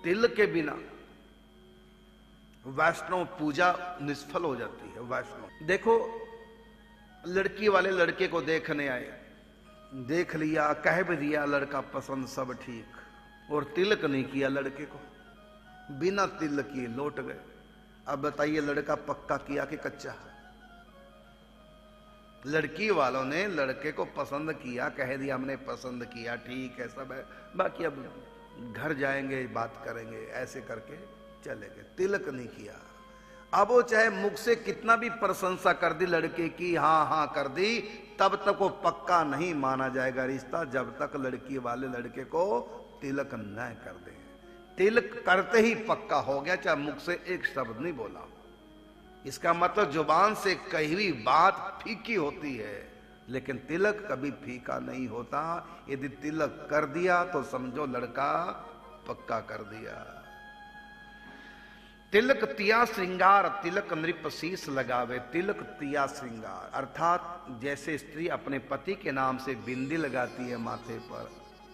तिल के बिना वैष्णव पूजा निष्फल हो जाती है। वैष्णव देखो, लड़की वाले लड़के को देखने आए, देख लिया, कह भी दिया लड़का पसंद, सब ठीक, और तिलक नहीं किया लड़के को, बिना तिलक किए लौट गए। अब बताइए लड़का पक्का किया कि कच्चा? लड़की वालों ने लड़के को पसंद किया, कह दिया हमने पसंद किया, ठीक है सब है, बाकी अब घर जाएंगे बात करेंगे, ऐसे करके चले गए, तिलक नहीं किया। अब वो चाहे मुख से कितना भी प्रशंसा कर दी लड़के की, हाँ हाँ कर दी, तब तक वो पक्का नहीं माना जाएगा रिश्ता, जब तक लड़की वाले लड़के को तिलक न कर दे। तिलक करते ही पक्का हो गया, चाहे मुख से एक शब्द नहीं बोला। इसका मतलब जुबान से कही हुई बात फीकी होती है, लेकिन तिलक कभी फीका नहीं होता। यदि तिलक कर दिया तो समझो लड़का पक्का कर दिया। तिलक तिया श्रृंगार, तिलक नृप शीस लगावे। तिलक तिया श्रृंगार अर्थात जैसे स्त्री अपने पति के नाम से बिंदी लगाती है माथे पर,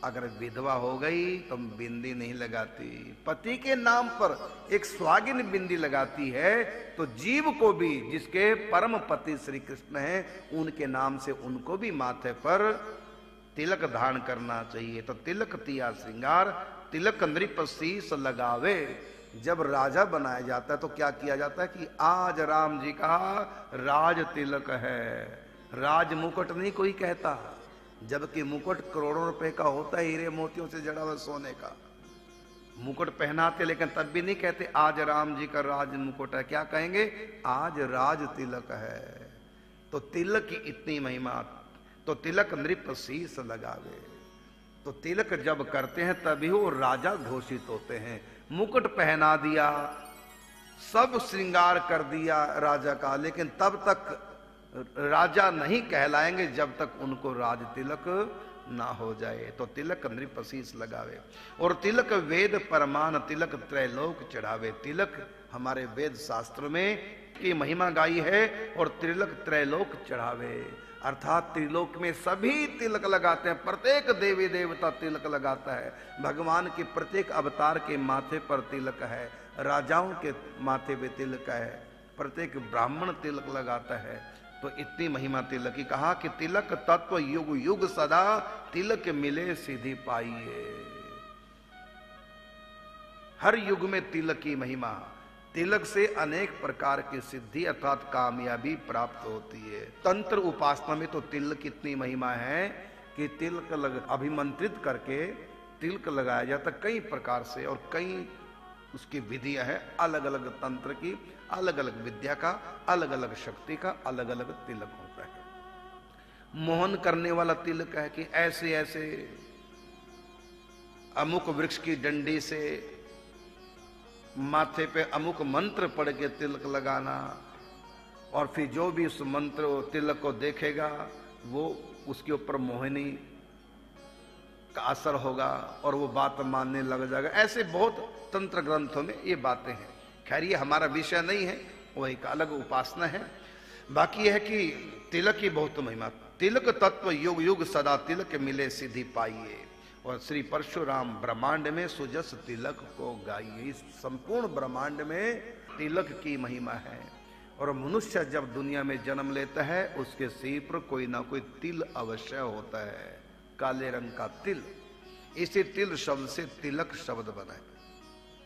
अगर विधवा हो गई तो बिंदी नहीं लगाती, पति के नाम पर एक सुहागिन बिंदी लगाती है, तो जीव को भी, जिसके परम पति श्री कृष्ण हैं, उनके नाम से उनको भी माथे पर तिलक धारण करना चाहिए। तो तिलक तिया श्रृंगार, तिलक नृप शीस लगावे। जब राजा बनाया जाता है तो क्या किया जाता है कि आज राम जी का राज तिलक है, राज मुकुट नहीं कोई कहता, जबकि मुकुट करोड़ों रुपए का होता है, हीरे मोतियों से जड़ा हुआ सोने का मुकुट पहनाते, लेकिन तब भी नहीं कहते आज राम जी का राज मुकुट है, क्या कहेंगे? आज राज तिलक है। तो तिलक की इतनी महिमा। तो तिलक नृप शीस लगावे, तो तिलक जब करते हैं तभी वो राजा घोषित होते हैं। मुकुट पहना दिया, सब श्रृंगार कर दिया राजा का, लेकिन तब तक राजा नहीं कहलाएंगे जब तक उनको राज तिलक ना हो जाए। तो तिलक नृप शीस लगावे। और तिलक वेद परमान, तिलक त्रैलोक चढ़ावे। तिलक हमारे वेद शास्त्र में की महिमा गाई है, और तिलक त्रैलोक चढ़ावे अर्थात त्रिलोक में सभी तिलक लगाते हैं, प्रत्येक देवी देवता तिलक लगाता है, भगवान के प्रत्येक अवतार के माथे पर तिलक है, राजाओं के माथे पे तिलक है, प्रत्येक ब्राह्मण तिलक लगाता है। तो इतनी महिमा तिलक की। कहा कि तिलक तत्व युग युग सदा, तिलक मिले सिद्धि पाइए। हर युग में तिलक की महिमा, तिलक से अनेक प्रकार की सिद्धि अर्थात कामयाबी प्राप्त होती है। तंत्र उपासना में तो तिलक की इतनी महिमा है कि तिलक अभिमंत्रित करके तिलक लगाया जाता कई प्रकार से, और कई उसकी विधियां हैं, अलग अलग तंत्र की, अलग अलग विद्या का, अलग अलग शक्ति का अलग अलग तिलक होता है। मोहन करने वाला तिलक है कि ऐसे ऐसे अमुक वृक्ष की डंडी से माथे पे अमुक मंत्र पढ़ के तिलक लगाना, और फिर जो भी उस मंत्र तिलक को देखेगा वो उसके ऊपर मोहिनी का असर होगा और वो बात मानने लग जाएगा। ऐसे बहुत तंत्र ग्रंथों में ये बातें हैं। खैर ये हमारा विषय नहीं है, वो एक अलग उपासना है। बाकी है कि तिलक की बहुत महिमा। तिलक तत्व युग युग सदा, तिलक मिले सिद्धि पाइए। और श्री परशुराम ब्रह्मांड में सुजस तिलक को गाइए। इस संपूर्ण ब्रह्मांड में तिलक की महिमा है। और मनुष्य जब दुनिया में जन्म लेता है उसके सिर पर कोई ना कोई तिल अवश्य होता है, काले रंग का तिल। इसी तिल शब्द से तिलक शब्द बना है।